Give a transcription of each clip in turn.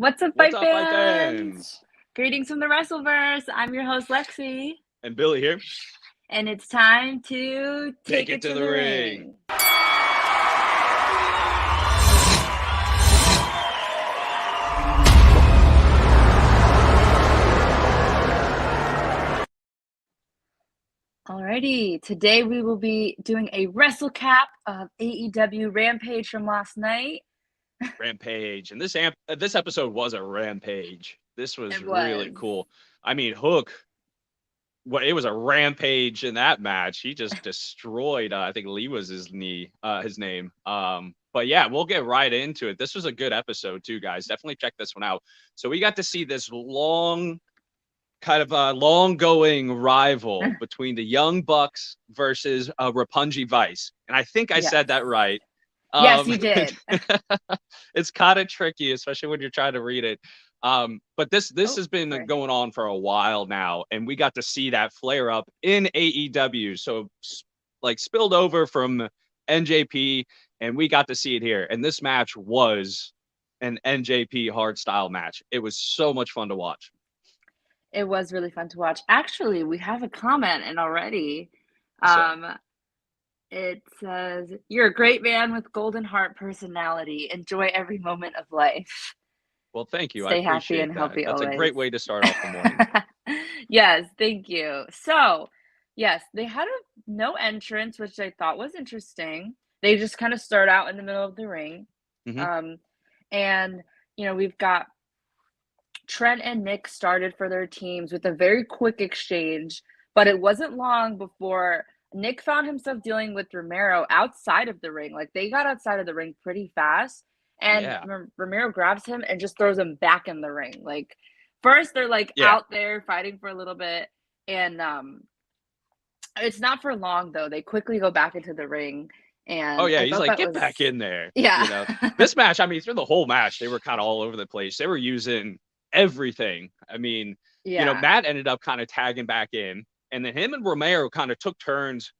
What's up, What's fight up, my fans? fans? Greetings from the Wrestleverse. I'm your host, Lexy, And Billy here. and it's time to Take take it it to to the the ring. ring. Alrighty, today we will be doing a Wrestlecap of AEW Rampage from last night. Rampage. And this episode was a rampage. This was It really was. cool. I mean, Hook, it was a rampage in that match. He just destroyed, I think Lee was his name. But yeah, we'll get right into it. This was a good episode too, guys. Definitely check this one out. So we got to see this long going rival between the Young Bucks versus Roppongi Vice. And I think I Yes. said that right. Yes, you did. It's kind of tricky, especially when you're trying to read it. But this has been going on for a while now, and we got to see that flare up in AEW. So like spilled over from NJP, and we got to see it here. And this match was an NJP hardstyle match. It was so much fun to watch. It was really fun to watch. Actually, we have a comment in already. It says, "You're a great man with golden heart personality. Enjoy every moment of life. Well, thank you. Stay I appreciate happy and that. healthy That's always." a great way to start off the morning. Yes, thank you. So, yes, they had no entrance, which I thought was interesting. They just kind of start out in the middle of the ring. Mhm. And, we've got Trent and Nick started for their teams with a very quick exchange, but it wasn't long before Nick found himself dealing with Romero outside of the ring. Like, they got outside of the ring pretty fast, and Yeah. Romero grabs him and just throws him back in the ring. Like, first they're out there fighting for a little bit, and it's not for long though. They quickly go back into the ring. And oh yeah, I he's thought like, that get was back in there. Yeah. This match, I mean, through the whole match, they were kind of all over the place. They were using everything. I mean, Yeah. Matt ended up kind of tagging back in, and then him and Romero kind of took turns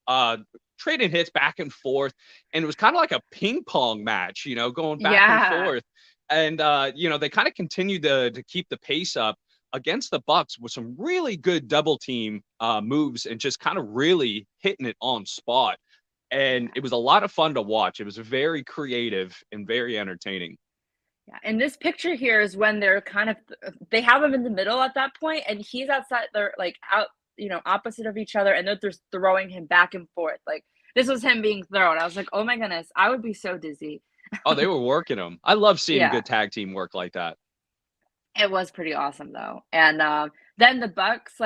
trading hits back and forth, and it was kind of like a ping pong match, going back and forth. And they kind of continued to keep the pace up against the Bucks with some really good double team moves and just kind of really hitting it on spot. And it was a lot of fun to watch. It was very creative and very entertaining. Yeah, and this picture here is when they have him in the middle at that point, and he's outside. They're out, opposite of each other, and they're just throwing him back and forth. Like, this was him being thrown. I was like, oh my goodness, I would be so dizzy. Oh, they were working him. I love seeing good tag team work like that. It was pretty awesome though. And then the Bucks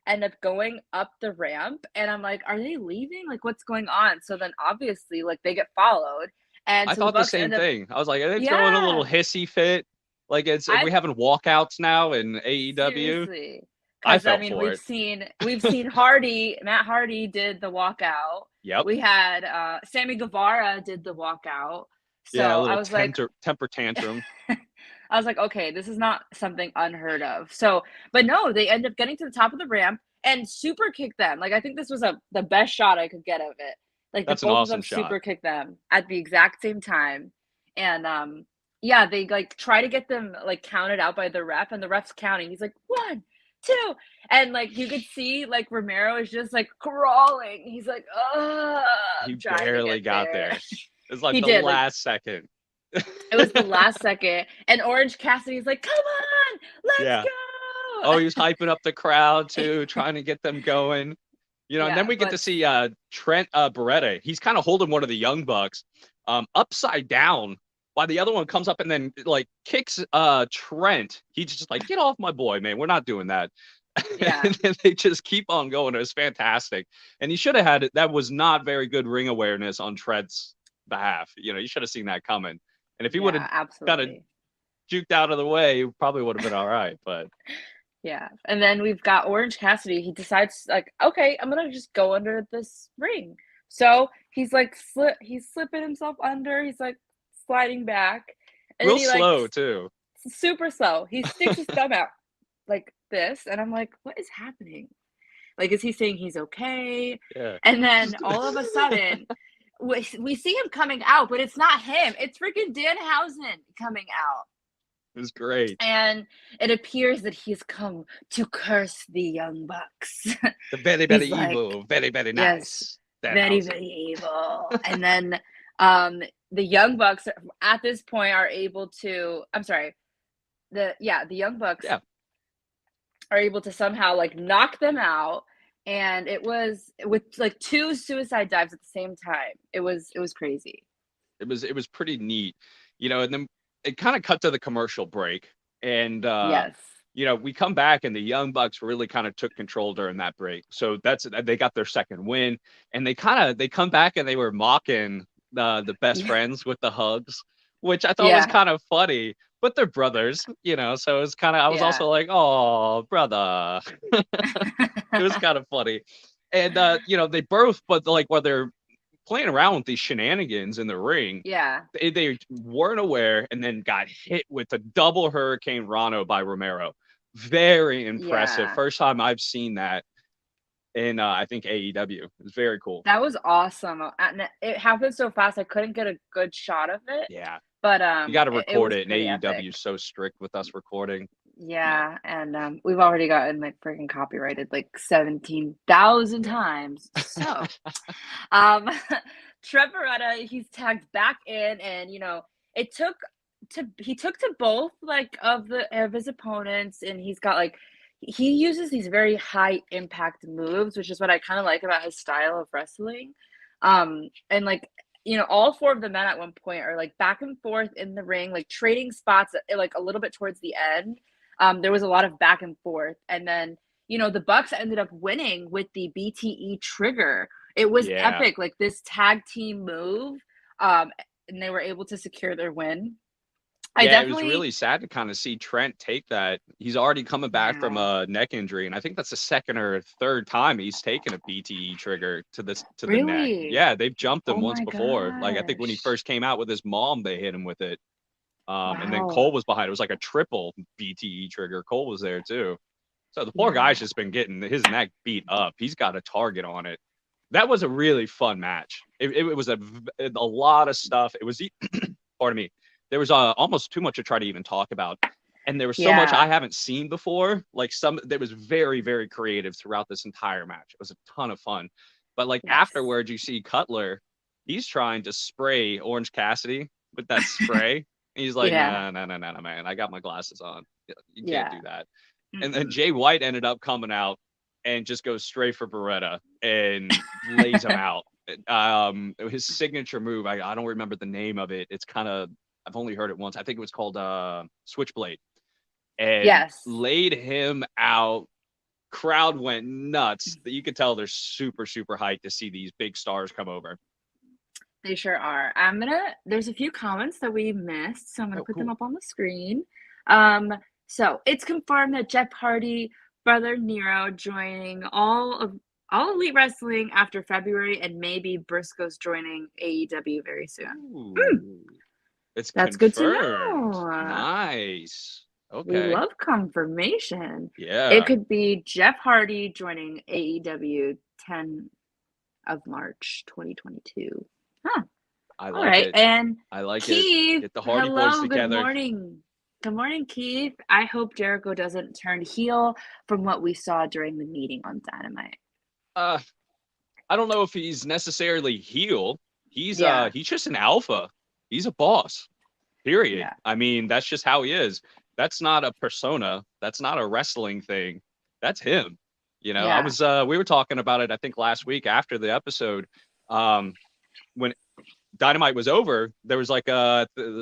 end up going up the ramp, and I'm like, are they leaving? Like, what's going on? So then obviously they get followed. And I so thought the same thing. I was like, are they throwing a little hissy fit? Like, are we having walkouts now in AEW? Seriously. I felt for we've it. seen Hardy, Matt Hardy did the walkout. Yep. We had Sammy Guevara did the walkout. So yeah, a little I was temper tantrum. I was like, okay, this is not something unheard of. So, but no, they end up getting to the top of the ramp and super kick them. Like, I think this was the best shot I could get of it. Like, that's both an awesome of them shot. super kick them at the exact same time. And they try to get them counted out by the ref, and the ref's counting. He's like, 1, 2, and you could see Romero is just crawling. He's like, oh, he barely got there. It's like the last second. It was the last second, and Orange Cassidy's like, come on, let's go. Oh, he was hyping up the crowd too, trying to get them going. And then we get to see Trent Beretta. He's kind of holding one of the Young Bucks upside down while the other one comes up and then kicks Trent. He's just like, get off my boy, man. We're not doing that. Yeah. And they just keep on going. It was fantastic. And he should have had it. That was not very good ring awareness on Trent's behalf. You should have seen that coming. And if he would have kind of juked out of the way, it probably would have been all right. But yeah. And then we've got Orange Cassidy. He decides okay, I'm going to just go under this ring. So he's he's slipping himself under. He's sliding back. And real slow too. Super slow. He sticks his thumb out like this. And I'm like, what is happening? Is he saying he's okay? Yeah. And then all of a sudden, we see him coming out, but it's not him. It's freaking Danhausen coming out. It was great. And it appears that he's come to curse the Young Bucks. The very, very evil, very, very nice. Yes, very, very evil. And then the Young Bucks at this point are able to, I'm sorry, the Young Bucks are able to somehow like knock them out. And it was with like 2 suicide dives at the same time. It was crazy. It was pretty neat, and then it kind of cut to the commercial break. And Yes. we come back and the Young Bucks really kind of took control during that break. So they got their second win, and they come back and they were mocking the best friends with the hugs, which I thought was kind of funny. But they're brothers, so it's kind of, I was also like, oh, brother. It was kind of funny. And they both, but like while they're playing around with these shenanigans in the ring, they weren't aware, and then got hit with a double Hurricane Rano by Romero. Very impressive. First time I've seen that in I think AEW. It was very cool. That was awesome. And it happened so fast I couldn't get a good shot of it. Yeah. But you got to record it, and AEW is so strict with us recording. Yeah, and we've already gotten like freaking copyrighted like 17,000 times. So, Trent Beretta, he's tagged back in, and he took to both like of his opponents, and he's got like he uses these very high impact moves, which is what I kind of like about his style of wrestling. And like all 4 of the men at one point are like back and forth in the ring, like trading spots like a little bit towards the end. There was a lot of back and forth. And then, the Bucks ended up winning with the BTE trigger. It was epic, like this tag team move. And they were able to secure their win. It was really sad to kind of see Trent take that. He's already coming back from a neck injury, and I think that's the second or third time he's taken a BTE trigger to the neck. Yeah, they've jumped him once before. Like I think when he first came out with his mom, they hit him with it. And then Cole was behind. It was like a triple BTE trigger. Cole was there too. So the poor guy's just been getting his neck beat up. He's got a target on it. That was a really fun match. It was a lot of stuff. It was, pardon me. There was almost too much to try to even talk about. And there was so much I haven't seen before. Like that was very, very creative throughout this entire match. It was a ton of fun. But like afterwards, you see Cutler, he's trying to spray Orange Cassidy with that spray. He's like, no, man. I got my glasses on. You can't do that. Mm-hmm. And then Jay White ended up coming out and just goes straight for Beretta and lays him out. His signature move, I don't remember the name of it. It's kind of, I've only heard it once. I think it was called Switchblade. And laid him out. Crowd went nuts. You could tell they're super, super hyped to see these big stars come over. They sure are. There's a few comments that we missed, so I'm gonna put them up on the screen. So it's confirmed that Jeff Hardy, brother Nero, joining all Elite Wrestling after February, and maybe Briscoe's joining AEW very soon. That's confirmed. Good to know. Nice. Okay. We love confirmation. Yeah. It could be Jeff Hardy joining AEW 10 of March 2022. Huh. I like it. And I like Keith, it. Get the Hardy boys together. Good morning. Good morning, Keith. I hope Jericho doesn't turn heel from what we saw during the meeting on Dynamite. I don't know if he's necessarily heel. He's just an alpha. He's a boss. Period. Yeah. I mean, that's just how he is. That's not a persona. That's not a wrestling thing. That's him. We were talking about it, I think last week after the episode. When Dynamite was over, there was like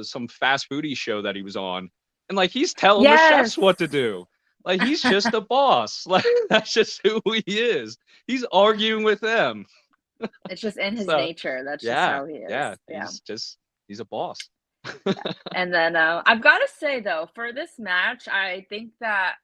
some fast foodie show that he was on, and like he's telling the chefs what to do. Like he's just a boss. Like that's just who he is. He's arguing with them. It's just in his nature. That's just how he is. Yeah. He's a boss. And then I've got to say though, for this match, I think that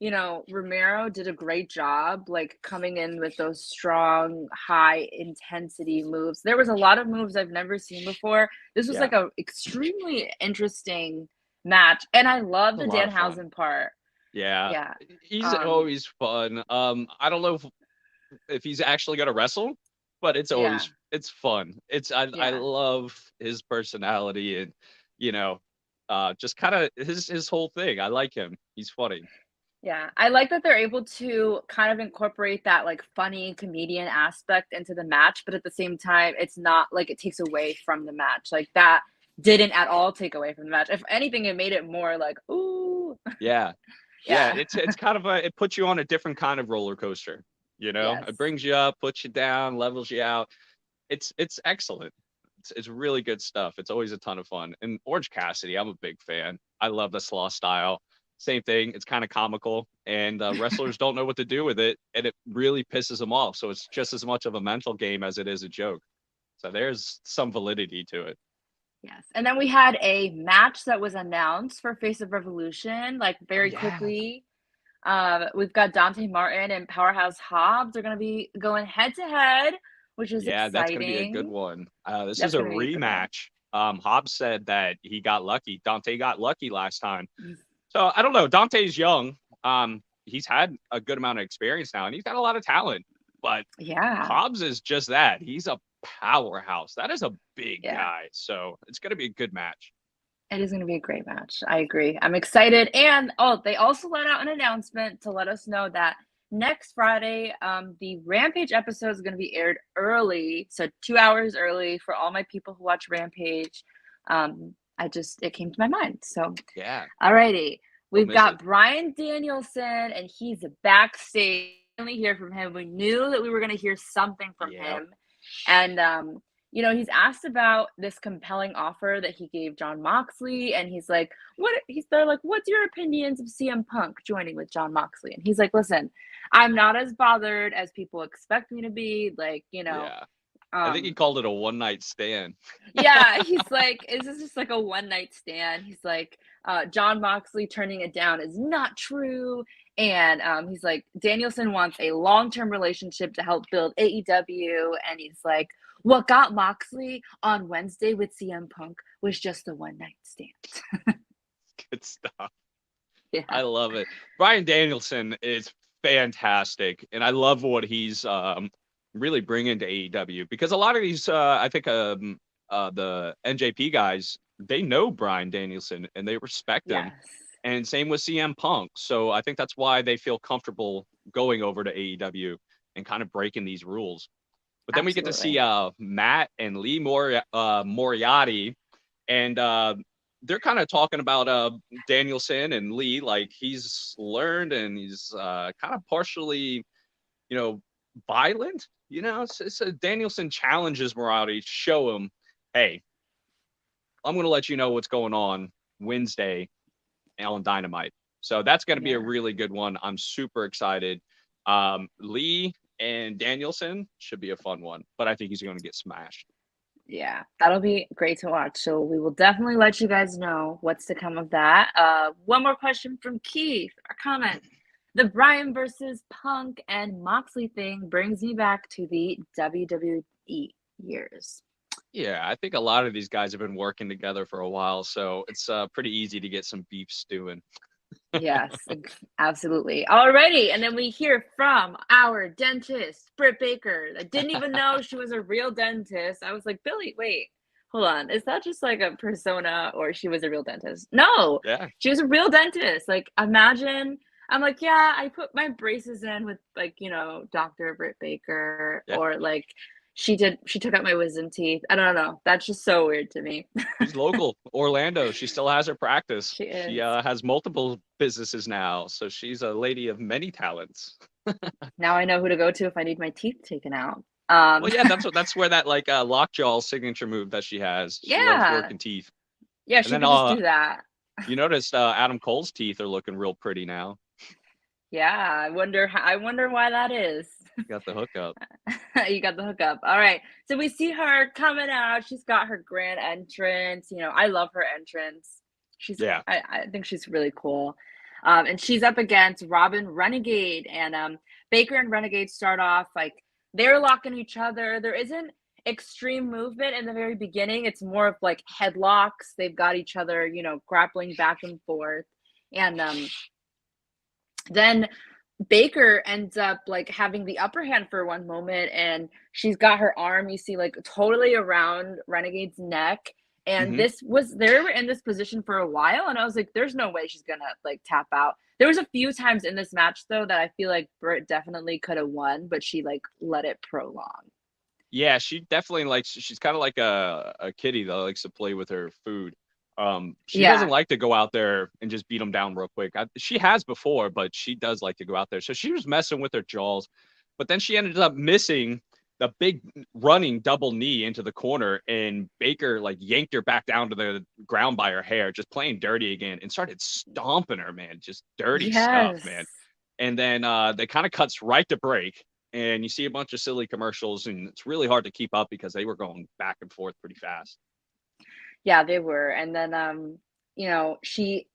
Romero did a great job, like coming in with those strong, high intensity moves. There was a lot of moves I've never seen before. This was like a extremely interesting match, and I love the Danhausen part. Yeah. He's always fun. I don't know if he's actually gonna wrestle, but it's always it's fun. I love his personality, and Just kind of his whole thing. I like him. He's funny. Yeah, I like that they're able to kind of incorporate that like funny comedian aspect into the match, but at the same time, it's not like it takes away from the match. Like that didn't at all take away from the match. If anything, it made it more like, ooh. Yeah. Yeah. It's kind of it puts you on a different kind of roller coaster. Yes. It brings you up, puts you down, levels you out. It's excellent. It's really good stuff. It's always a ton of fun. And Orange Cassidy, I'm a big fan. I love the Slaw style. Same thing. It's kind of comical, and wrestlers don't know what to do with it, and it really pisses them off. So it's just as much of a mental game as it is a joke. So there's some validity to it. Yes. And then we had a match that was announced for Face of Revolution, like very quickly. We've got Dante Martin and Powerhouse Hobbs. They're going to be going head to head, which is exciting. That's going to be a good one. This is a rematch. Hobbs said that he got lucky. Dante got lucky last time. So I don't know. Dante's young. He's had a good amount of experience now, and he's got a lot of talent. But Hobbs is just that. He's a powerhouse. That is a big guy. So it's going to be a good match. It is going to be a great match. I agree. I'm excited. And they also let out an announcement to let us know that next Friday, the Rampage episode is going to be aired early. So 2 hours early for all my people who watch Rampage. It came to my mind. So alrighty. We've got Bryan Danielson, and he's backstage. Finally hear from him. We knew that we were going to hear something from him. And he's asked about this compelling offer that he gave Jon Moxley, and he's like, they're like, what's your opinions of CM Punk joining with Jon Moxley? And he's like, listen, I'm not as bothered as people expect me to be. Like, I think he called it a one-night stand. Yeah, he's like, is this just like a one-night stand? He's like, Jon Moxley turning it down is not true. And he's like, Danielson wants a long-term relationship to help build AEW. And he's like, what got Moxley on Wednesday with CM Punk was just a one-night stand. Good stuff. Yeah. I love it. Bryan Danielson is fantastic. And I love what he's really bringing to AEW, because a lot of these, I think the NJP guys, they know Bryan Danielson and they respect him. And same with CM Punk. So I think that's why they feel comfortable going over to AEW and kind of breaking these rules. But then we get to see Matt and Lee Moriarty, and they're kind of talking about Danielson and Lee, like he's learned and he's kind of partially, violent. So Danielson challenges Moriarty to show him, hey, I'm going to let you know what's going on Wednesday on Dynamite. So that's going to be a really good one. I'm super excited. Lee and Danielson should be a fun one, but I think he's going to get smashed. Yeah, that'll be great to watch. So we will definitely let you guys know what's to come of that. One more question from Keith, our comment. The Bryan versus Punk and Moxley thing brings me back to the WWE years. Yeah, I think a lot of these guys have been working together for a while, so it's pretty easy to get some beef stewing. Yes, absolutely. Alrighty, and then we hear from our dentist, Britt Baker. I didn't even know she was a real dentist. I was like, Billy, wait, hold on. Is that just like a persona, or she was a real dentist? No, she was a real dentist. Like, imagine... I'm like, I put my braces in with Dr. Britt Baker, or like she took out my wisdom teeth. I don't know. That's just so weird to me. She's local, Orlando. She still has her practice. She is. She has multiple businesses now. So she's a lady of many talents. Now I know who to go to if I need my teeth taken out. Well, yeah, that's where that lockjaw signature move that she has. She loves working teeth. Yeah, she can just do that. You noticed Adam Cole's teeth are looking real pretty now. Yeah, I wonder why that is. You got the hookup. You got the hookup. All right. So we see her coming out. She's got her grand entrance. I love her entrance. I think she's really cool. And she's up against Robin Renegade. And Baker and Renegade start off like they're locking each other. There isn't extreme movement in the very beginning. It's more of like headlocks. They've got each other, grappling back and forth. And then Baker ends up like having the upper hand for one moment, and she's got her arm, you see, like totally around Renegade's neck, And they were in this position for a while, and I was like, there's no way she's gonna like tap out. There was a few times in this match though that I feel like Britt definitely could have won, but she like let it prolong. Yeah, she definitely likes. She's kind of like a kitty that likes to play with her food. She doesn't like to go out there and just beat them down real quick. She has before, but she does like to go out there. So she was messing with her jaws, but then she ended up missing the big running double knee into the corner, and Baker like yanked her back down to the ground by her hair, just playing dirty again, and started stomping her, man, just dirty stuff, man. And then they kind of cuts right to break, and you see a bunch of silly commercials, and it's really hard to keep up because they were going back and forth pretty fast. Yeah, they were. And then you know, she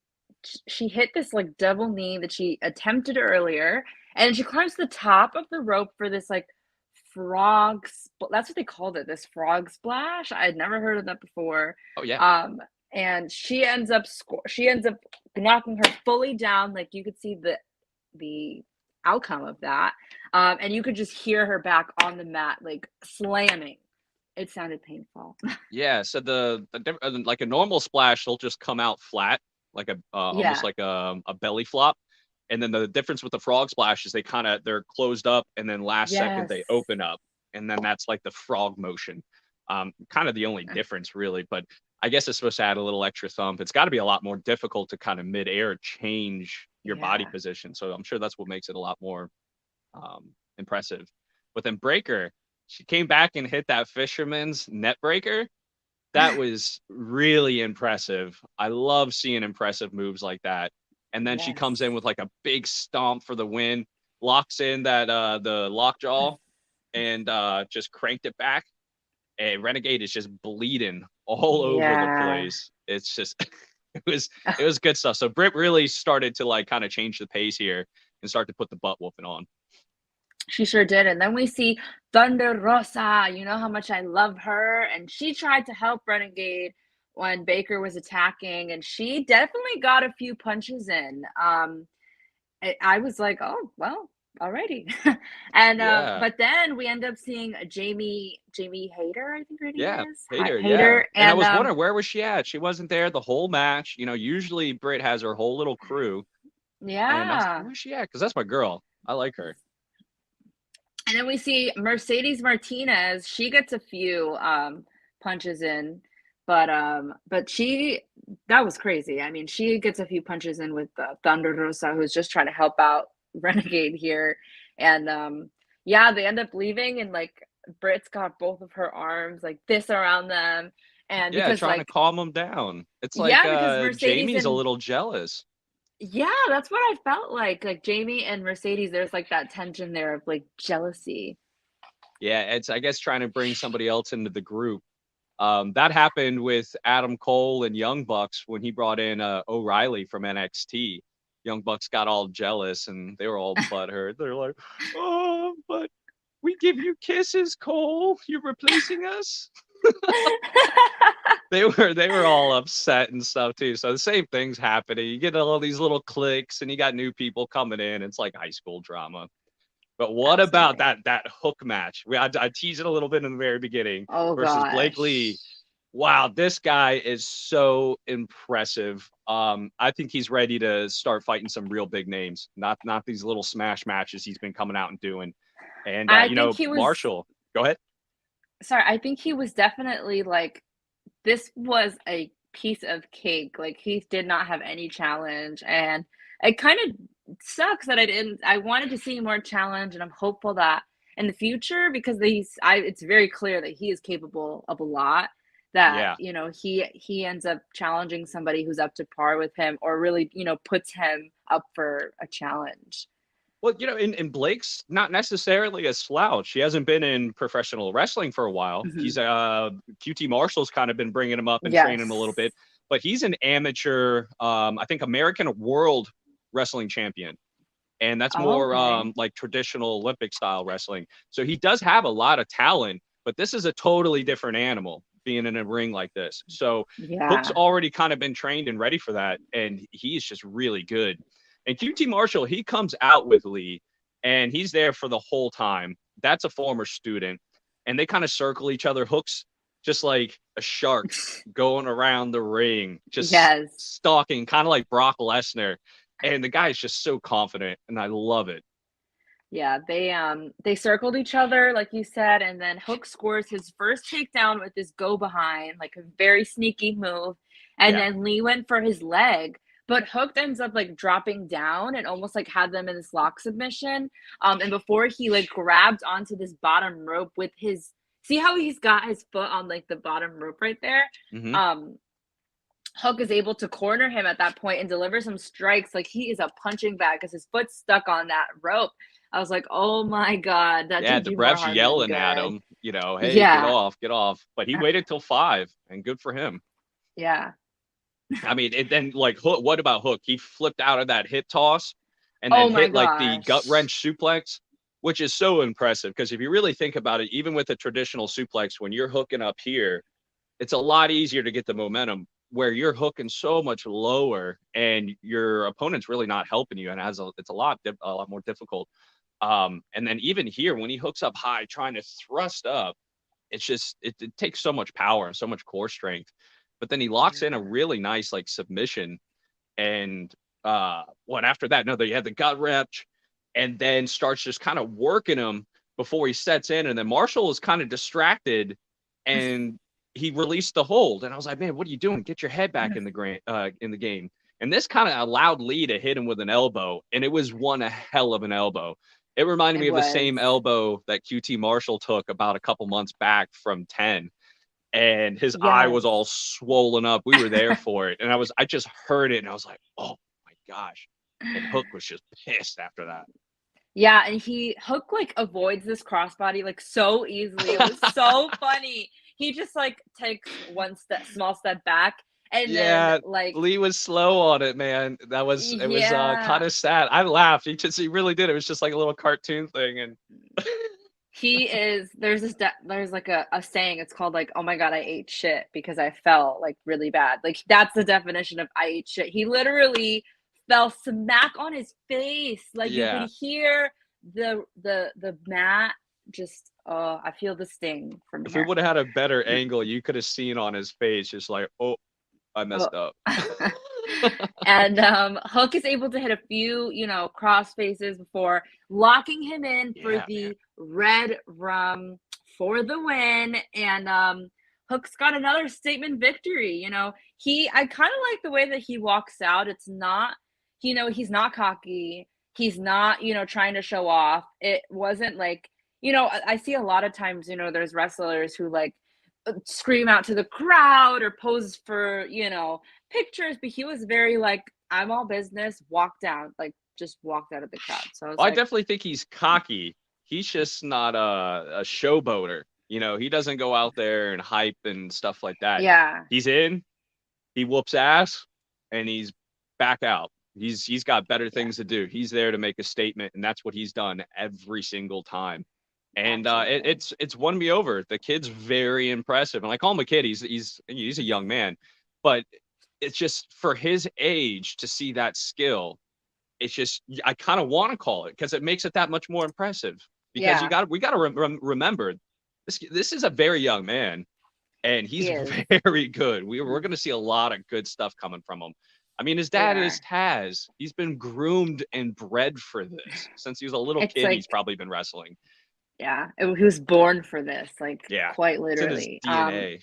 hit this like double knee that she attempted earlier, and she climbs to the top of the rope for this like that's what they called it, this frog splash. I had never heard of that before. Oh yeah. And she ends up knocking her fully down. Like you could see the outcome of that. And you could just hear her back on the mat, like slamming. It sounded painful. Yeah. So the like a normal splash, they'll just come out flat, like almost like a belly flop. And then the difference with the frog splash is they're closed up, and then last second they open up, and then that's like the frog motion. Kind of the only difference really, but I guess it's supposed to add a little extra thump. It's got to be a lot more difficult to kind of midair change your body position. So I'm sure that's what makes it a lot more impressive. But then Breaker, she came back and hit that fisherman's net breaker. That was really impressive. I love seeing impressive moves like that. And then she comes in with like a big stomp for the win, locks in that the lockjaw, and just cranked it back. And Renegade is just bleeding all over the place. It's just it was good stuff. So Britt really started to like kind of change the pace here and start to put the butt whooping on. She sure did. And then we see Thunder Rosa. You know how much I love her. And she tried to help Renegade when Baker was attacking, and she definitely got a few punches in. I was like, oh, well, alrighty. And but then we end up seeing Jamie Hayter, I think her name is. Hayter. Hayter. And I was wondering, where was she at? She wasn't there the whole match. You know, usually Britt has her whole little crew. Yeah. And I was like, where's she at? Because that's my girl. I like her. And then we see Mercedes Martinez. She gets a few punches in, but that was crazy. I mean, she gets a few punches in with Thunder Rosa, who's just trying to help out Renegade here. And they end up leaving, and like Britt's got both of her arms like this around them, and because trying to calm them down. It's like Jamie's a little jealous. Yeah, that's what I felt like. Like Jamie and Mercedes, there's like that tension there of like jealousy. Yeah, it's I guess trying to bring somebody else into the group. That happened with Adam Cole and Young Bucks when he brought in O'Reilly from NXT. Young Bucks got all jealous and they were all butthurt. They're like, "Oh, but we give you kisses, Cole. You're replacing us." They were all upset and stuff too. So the same thing's happening. You get all these little cliques, and you got new people coming in. It's like high school drama. But what about that hook match? I teased it a little bit in the very beginning versus Blake Lee. Wow, this guy is so impressive. I think he's ready to start fighting some real big names, not these little smash matches he's been coming out and doing. And Marshall, go ahead. Sorry, I think he was definitely like, this was a piece of cake. Like he did not have any challenge, and it kind of sucks that I wanted to see more challenge, and I'm hopeful that in the future, because it's very clear that he is capable of a lot, that he ends up challenging somebody who's up to par with him, or really puts him up for a challenge. Well, and Blake's not necessarily a slouch. He hasn't been in professional wrestling for a while. He's QT Marshall's kind of been bringing him up and training him a little bit, but he's an amateur, I think American World Wrestling champion. And that's more like traditional Olympic style wrestling. So he does have a lot of talent, but this is a totally different animal being in a ring like this. So Hook's already kind of been trained and ready for that. And he's just really good. And QT Marshall, he comes out with Lee, and he's there for the whole time. That's a former student, and they kind of circle each other. Hook's just like a shark going around the ring, just Yes. stalking, kind of like Brock Lesnar. And the guy is just so confident, and I love it. Yeah, they circled each other, like you said, and then Hook scores his first takedown with his go behind, like a very sneaky move. And then Lee went for his leg, but Hook ends up like dropping down and almost like had them in this lock submission. And before he like grabbed onto this bottom rope with his, see how he's got his foot on like the bottom rope right there? Mm-hmm. Hook is able to corner him at that point and deliver some strikes. Like he is a punching bag because his foot's stuck on that rope. I was like, oh my God. That the ref's yelling at him, you know, hey, get off. But he waited till 5, and good for him. Yeah. I mean, and then like Hook, what about Hook? He flipped out of that hit toss and then hit like the gut wrench suplex, which is so impressive. Because if you really think about it, even with a traditional suplex, when you're hooking up here, it's a lot easier to get the momentum. Where you're hooking so much lower and your opponent's really not helping you, and it's a lot more difficult. And then even here, when he hooks up high, trying to thrust up, it's just it takes so much power and so much core strength. But then he locks in a really nice like submission, and after that? No, they had the gut wrench, and then starts just kind of working him before he sets in, and then Marshall is kind of distracted and he released the hold, and I was like, man, what are you doing? Get your head back in the game. And this kind of allowed Lee to hit him with an elbow, and it was one a hell of an elbow. It reminded me of the same elbow that QT Marshall took about a couple months back from 10, and his eye was all swollen up. We were there for it, and I just heard it, and I was like, oh my gosh. And Hook was just pissed after that. Yeah, and Hook like avoids this crossbody like so easily. It was so funny. He just like takes one small step back, and then like Lee was slow on it, man. It was kind of sad. I laughed. He really did. It was just like a little cartoon thing, and there's like a saying. It's called like, oh my God, I ate shit because I felt like really bad. Like that's the definition of I ate shit. He literally fell smack on his face. Like you could hear the mat just I feel the sting from if we would have had a better angle, you could have seen on his face just like, oh, I messed up. And Hook is able to hit a few, cross faces before locking him in for the red rum for the win. And Hook's got another statement victory. I kind of like the way that he walks out. It's not, he's not cocky. He's not, trying to show off. It wasn't like, I see a lot of times, there's wrestlers who like scream out to the crowd or pose for, pictures, but he was very like, I'm all business, walked out, like just walked out of the crowd. So I definitely think he's cocky. He's just not a showboater. He doesn't go out there and hype and stuff like that. Yeah. He's in, he whoops ass, and he's back out. He's got better things to do. He's there to make a statement, and that's what he's done every single time. And it's won me over. The kid's very impressive, and I call him a kid. He's a young man, but it's just for his age to see that skill. It's just I kind of want to call it because it makes it that much more impressive. Because we got to remember this is a very young man, and he's very good. We're going to see a lot of good stuff coming from him. I mean, his dad is Taz. He's been groomed and bred for this since he was a little kid. Like, he's probably been wrestling. Yeah, he was born for this, like quite literally. It's in his DNA.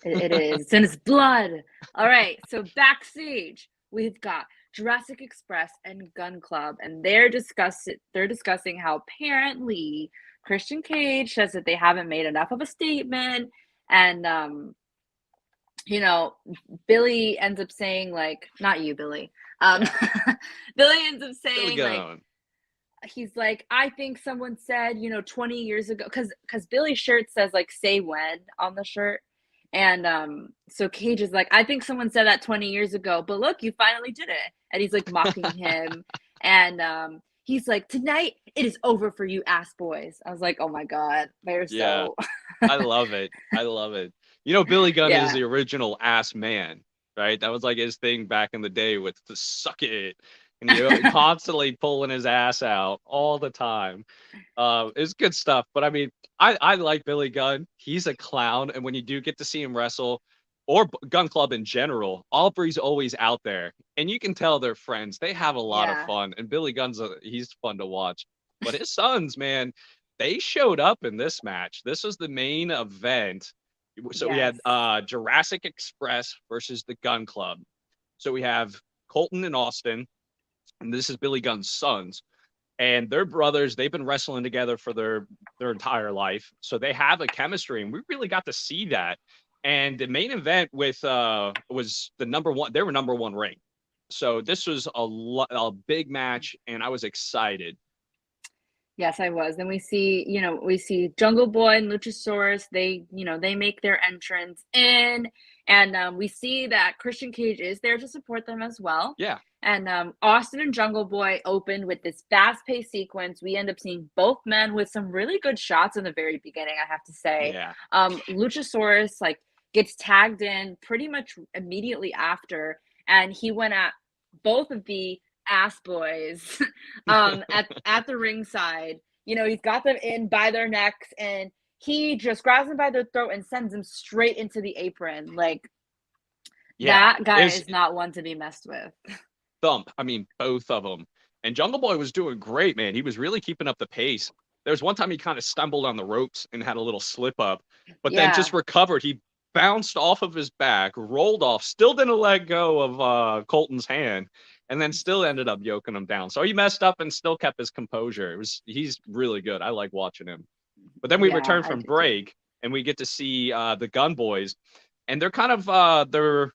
It is. It's in his blood. All right, so backstage we've got Jurassic Express and Gun Club, and they're discussing how apparently Christian Cage says that they haven't made enough of a statement, and Billy ends up saying like, not you, Billy. Billy ends up saying like. He's like, I think someone said, 20 years ago, because Billy's shirt says like say when on the shirt. And so Cage is like, I think someone said that 20 years ago, but look, you finally did it. And he's like mocking him. And he's like, tonight it is over for you ass boys. I was like, oh my God, they're so. I love it. Billy Gunn is the original ass man, right? That was like his thing back in the day with the suck it. And constantly pulling his ass out all the time. It's good stuff. But I mean, I like Billy Gunn. He's a clown, and when you do get to see him wrestle, or Gun Club in general, Aubrey's always out there, and you can tell they're friends. They have a lot of fun, and Billy Gunn's he's fun to watch. But his sons, man, they showed up in this match. This was the main event. So we had Jurassic Express versus the Gun Club. So we have Colton and Austin, and this is Billy Gunn's sons. And they're brothers. They've been wrestling together for their entire life. So they have a chemistry, and we really got to see that. And the main event was the number one. They were number one ring. So this was a big match, and I was excited. Yes, I was. And we see Jungle Boy and Luchasaurus. They make their entrance in, and we see that Christian Cage is there to support them as well. Yeah. And Austin and Jungle Boy opened with this fast-paced sequence. We end up seeing both men with some really good shots in the very beginning, I have to say. Yeah. Luchasaurus gets tagged in pretty much immediately after, and he went at both of the ass boys at the ringside. He's got them in by their necks, and he just grabs them by their throat and sends them straight into the apron. That guy is not one to be messed with. Thump. I mean, both of them. And Jungle Boy was doing great, man. He was really keeping up the pace. There was one time he kind of stumbled on the ropes and had a little slip up, but then just recovered. He bounced off of his back, rolled off, still didn't let go of Colton's hand, and then still ended up yoking him down. So he messed up and still kept his composure. He's really good. I like watching him. But then we return from break, and we get to see the Gun Boys, and they're kind of they're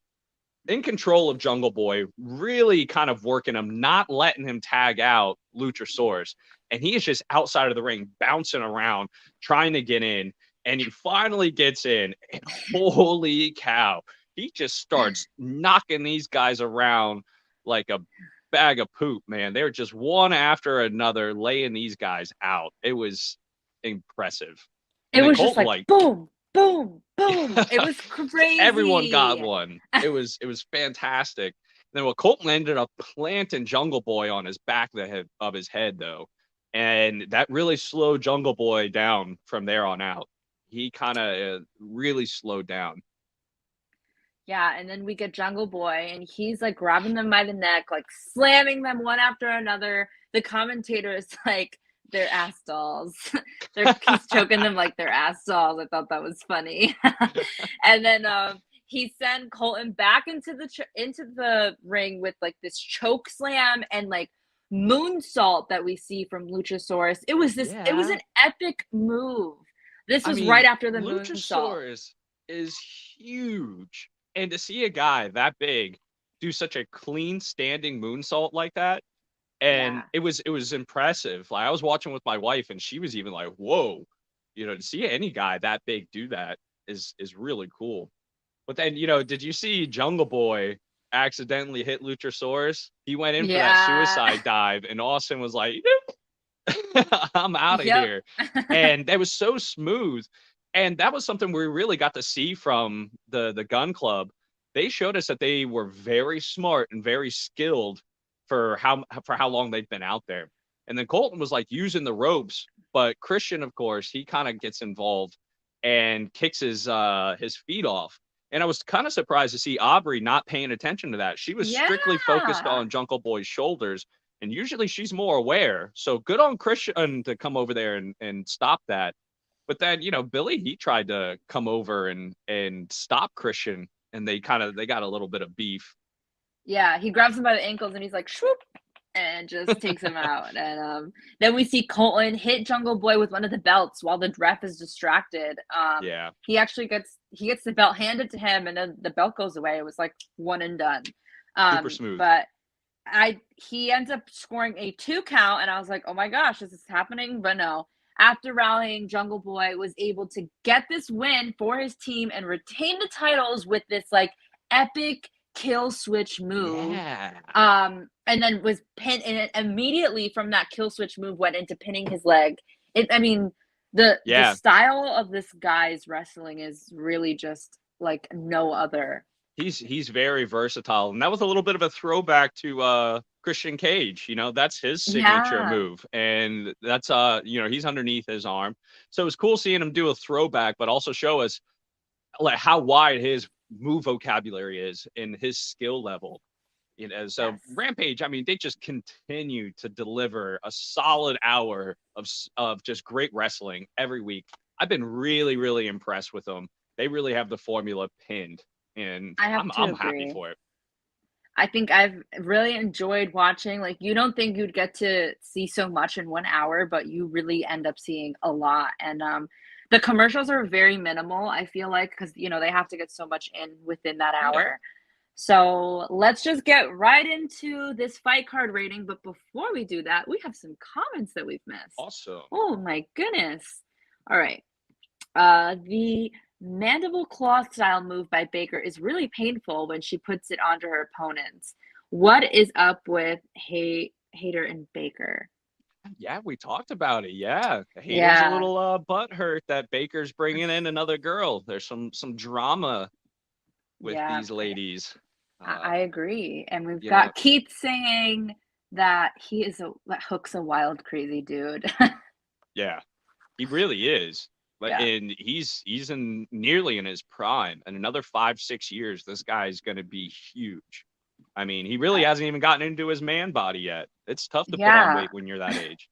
in control of Jungle Boy, really kind of working him, not letting him tag out Luchasaurus. And he is just outside of the ring, bouncing around, trying to get in. And he finally gets in. And holy cow, he just starts knocking these guys around like a bag of poop, man. They were just one after another laying these guys out. It was impressive. It was just like boom, boom, boom. It was crazy. Everyone got one. It was fantastic. And then Colton ended up planting Jungle Boy on his back of his head, though. And that really slowed Jungle Boy down from there on out. He kind of really slowed down. Yeah, and then we get Jungle Boy, and he's grabbing them by the neck, slamming them one after another. The commentator is they're ass dolls. He's choking them like they're ass dolls. I thought that was funny. And then he sent Colton back into the ring with this choke slam and moonsault that we see from Luchasaurus. It was an epic move. This was right after the moonsault. Luchasaurus is huge. And to see a guy that big do such a clean standing moonsault like that, and it was impressive. I was watching with my wife, and she was even like, whoa, to see any guy that big do that is really cool. But then, did you see Jungle Boy accidentally hit Luchasaurus? He went in for that suicide dive, and Austin was like, I'm out of here. And that was so smooth. And that was something we really got to see from the Gun Club. They showed us that they were very smart and very skilled for how long they've been out there. And then Colton was using the ropes, but Christian, of course, he kind of gets involved and kicks his feet off. And I was kind of surprised to see Aubrey not paying attention to that. She was strictly focused on Jungle Boy's shoulders, and usually she's more aware. So good on Christian to come over there and stop that. But then, Billy, he tried to come over and stop Christian, and they got a little bit of beef. Yeah, he grabs him by the ankles and he's like, swoop, and just takes him out. And then we see Colton hit Jungle Boy with one of the belts while the ref is distracted. He actually gets the belt handed to him, and then the belt goes away. It was one and done. Super smooth. But he ends up scoring a 2 count, and I was like, oh my gosh, is this happening? But no. After rallying, Jungle Boy was able to get this win for his team and retain the titles with this epic kill switch move. Yeah. And then was pinned, and it immediately from that kill switch move went into pinning his leg. The style of this guy's wrestling is really just no other. He's very versatile, and that was a little bit of a throwback to Christian Cage. That's his signature move, and that's he's underneath his arm. So it was cool seeing him do a throwback, but also show us like how wide his move vocabulary is and his skill level. So yes. Rampage, I mean, they just continue to deliver a solid hour of just great wrestling every week. I've been really, really impressed with them. They really have the formula pinned, and I'm happy for it. I think I've really enjoyed watching. Like, you don't think you'd get to see so much in 1 hour, but you really end up seeing a lot. And the commercials are very minimal, I feel like, because, they have to get so much in within that hour. Yeah. So let's just get right into this fight card rating. But before we do that, we have some comments that we've missed. Awesome. Oh, my goodness. All right. The mandible claw style move by Baker is really painful when she puts it onto her opponents. What is up with Hater and Baker? Yeah, we talked about it. Yeah, Hater's a little butthurt that Baker's bringing in another girl. There's some drama with these ladies. I agree, and we've got Keith saying that that Hook's a wild, crazy dude. Yeah, he really is. And he's nearly in his prime. And another 5-6 years, this guy's going to be huge. I mean, he really hasn't even gotten into his man body yet. It's tough to put on weight when you're that age.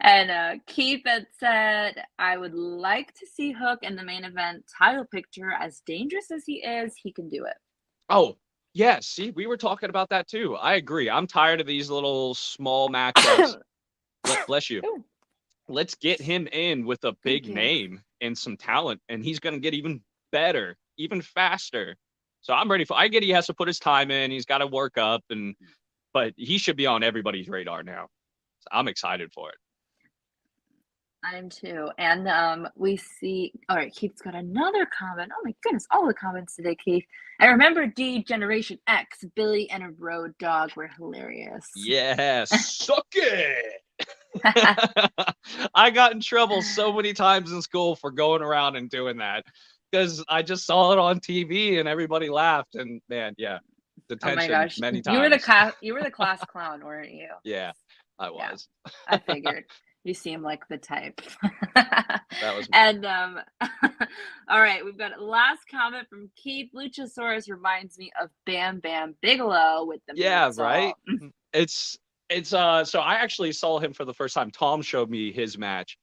And Keith had said, I would like to see Hook in the main event title picture. As dangerous as he is, he can do it. Oh, yeah. See, we were talking about that too. I agree. I'm tired of these little small matchups. Bless you. Ooh. Let's get him in with a big name and some talent, and he's going to get even better, even faster. So I'm ready I get he has to put his time in. He's got to work up, but he should be on everybody's radar now. So I'm excited for it. I am too. And we see, all right, Keith's got another comment. Oh my goodness, all the comments today, Keith. I remember Generation X, Billy and a Road Dog were hilarious. Yes, suck it. I got in trouble so many times in school for going around and doing that because I just saw it on TV and everybody laughed, and man, detention many times. You were the class clown, weren't you? Yeah, I was. Yeah, I figured. You seem like the type. That was me. And all right, we've got a last comment from Keith. Luchasaurus reminds me of Bam Bam Bigelow with the moonsault. Right. It's so I actually saw him for the first time. Tom showed me his match.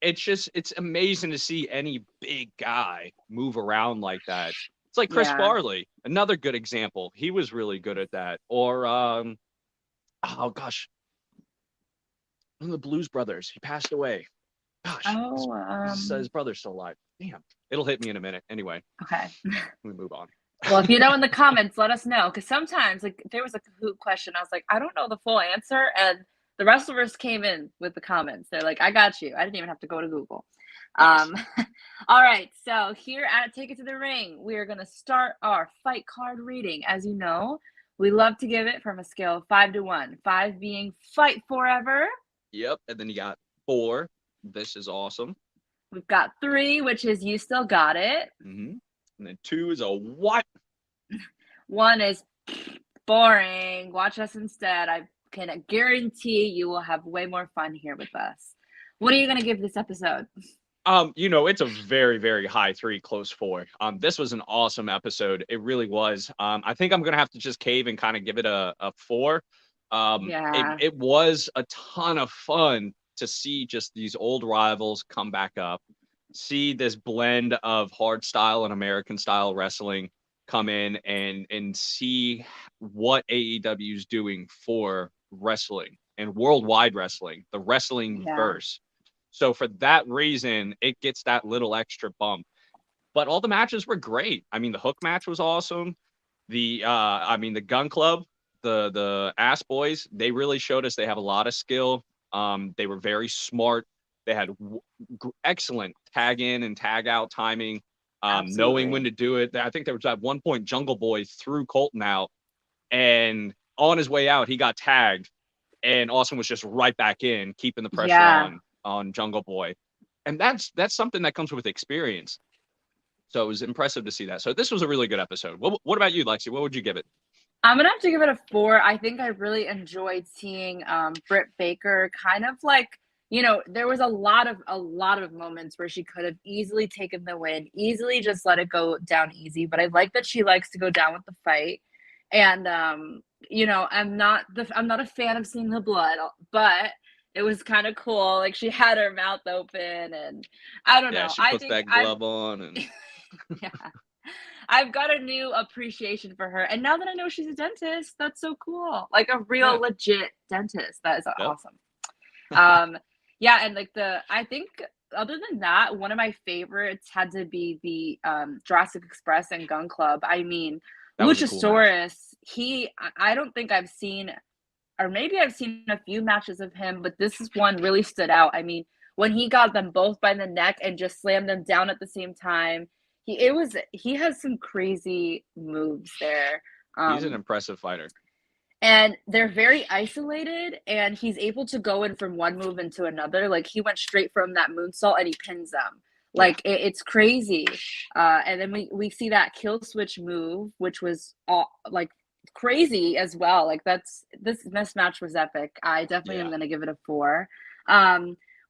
It's amazing to see any big guy move around like that. It's like Chris Farley, another good example. He was really good at that. Or oh gosh, one of the Blues Brothers. He passed away. Gosh, his brother's still alive. Damn, it'll hit me in a minute. Anyway, okay, we move on. Well, if you know in the comments, let us know. Because sometimes, like, there was a Kahoot question. I was like, I don't know the full answer. And the wrestlers came in with the comments. They're like, I got you. I didn't even have to go to Google. Nice. All right. So here at Take It to the Ring, we are going to start our fight card reading. As you know, we love to give it from a scale of 5 to 1. 5 being fight forever. Yep. And then you got 4. This is awesome. We've got 3, which is you still got it. Mm-hmm. And then 2 is a what? 1 is boring. Watch us instead. I can guarantee you will have way more fun here with us. What are you going to give this episode? It's a very, very high 3, close 4. This was an awesome episode. It really was. I think I'm going to have to just cave and kind of give it a 4. It was a ton of fun to see just these old rivals come back up. See this blend of hard style and American style wrestling come in and see what AEW is doing for wrestling and worldwide wrestling, the wrestling verse. So for that reason, it gets that little extra bump. But all the matches were great. I mean, the Hook match was awesome. The Gun Club, the Ass Boys, they really showed us they have a lot of skill. They were very smart. They had excellent tag in and tag out timing, knowing when to do it. I think there was at one point Jungle Boy threw Colton out, and on his way out, he got tagged, and Austin was just right back in, keeping the pressure on Jungle Boy. And that's something that comes with experience. So it was impressive to see that. So this was a really good episode. What about you, Lexi? What would you give it? I'm gonna have to give it a 4. I think I really enjoyed seeing Britt Baker kind of like, there was a lot of moments where she could have easily taken the win, easily just let it go down easy. But I like that she likes to go down with the fight. And I'm not a fan of seeing the blood, but it was kind of cool. Like she had her mouth open, and I don't know. She puts that glove on, and yeah. I've got a new appreciation for her. And now that I know she's a dentist, that's so cool. Like a real legit dentist. That is awesome. Yeah, and like I think other than that, one of my favorites had to be the Jurassic Express and Gun Club. I mean, Luchasaurus, I don't think I've seen, or maybe I've seen a few matches of him, but this one really stood out. I mean, when he got them both by the neck and just slammed them down at the same time, he has some crazy moves there. He's an impressive fighter. And they're very isolated, and he's able to go in from one move into another. Like he went straight from that moonsault and he pins them. Like it's crazy. And then we see that kill switch move, which was like crazy as well. Like this match was epic. I definitely am gonna give it a 4.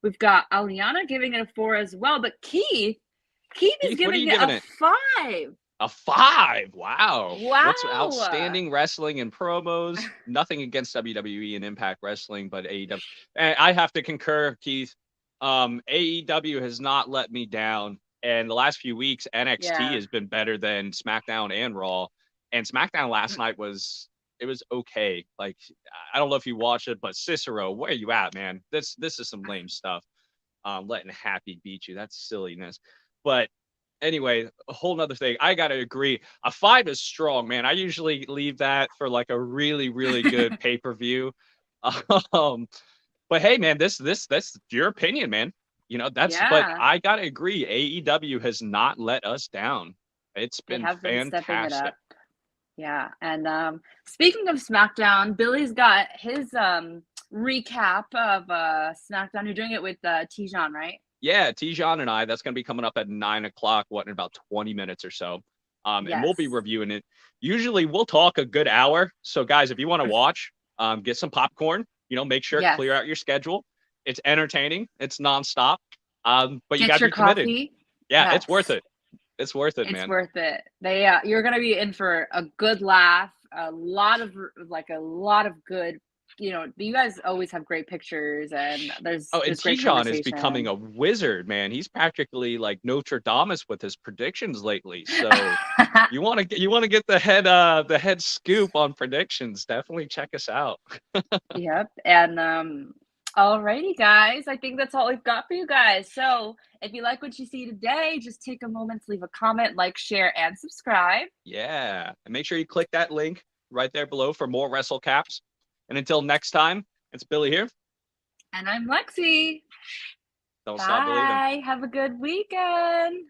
We've got Aliana giving it a 4 as well, but Keith is giving it a 5. A 5. Wow. What's outstanding wrestling and promos? Nothing against WWE and Impact Wrestling, but AEW. And I have to concur, Keith. AEW has not let me down. And the last few weeks, NXT has been better than SmackDown and Raw. And SmackDown last night was okay. Like, I don't know if you watched it, but Cicero, where are you at, man? This is some lame stuff. Letting Happy beat you. That's silliness. But anyway, a whole nother thing. I got to agree. A 5 is strong, man. I usually leave that for like a really, really good pay-per-view. But hey, man, that's your opinion, man. But I got to agree. AEW has not let us down. It's been fantastic. Yeah. And speaking of SmackDown, Billy's got his recap of SmackDown. You're doing it with Tijan, right? Yeah, Tijan and I, that's going to be coming up at 9 o'clock, in about 20 minutes or so. And we'll be reviewing it. Usually we'll talk a good hour. So guys, if you want to watch, get some popcorn, make sure to clear out your schedule. It's entertaining. It's nonstop. But you got to be committed. Coffee. Yeah, it's worth it. It's worth it, man. It's worth it. You're going to be in for a good laugh, a lot of good, you guys always have great pictures, and there's and Tijan is becoming a wizard, man. He's practically like Notre Dame with his predictions lately. So you want to get the head scoop on predictions, definitely check us out. Yep. And alrighty, guys, I think that's all we've got for you guys. So if you like what you see today, just take a moment to leave a comment, like, share, and subscribe. Yeah, and make sure you click that link right there below for more Wrestlecaps. And until next time, it's Billy here. And I'm Lexi. Don't stop believing. Bye. Have a good weekend.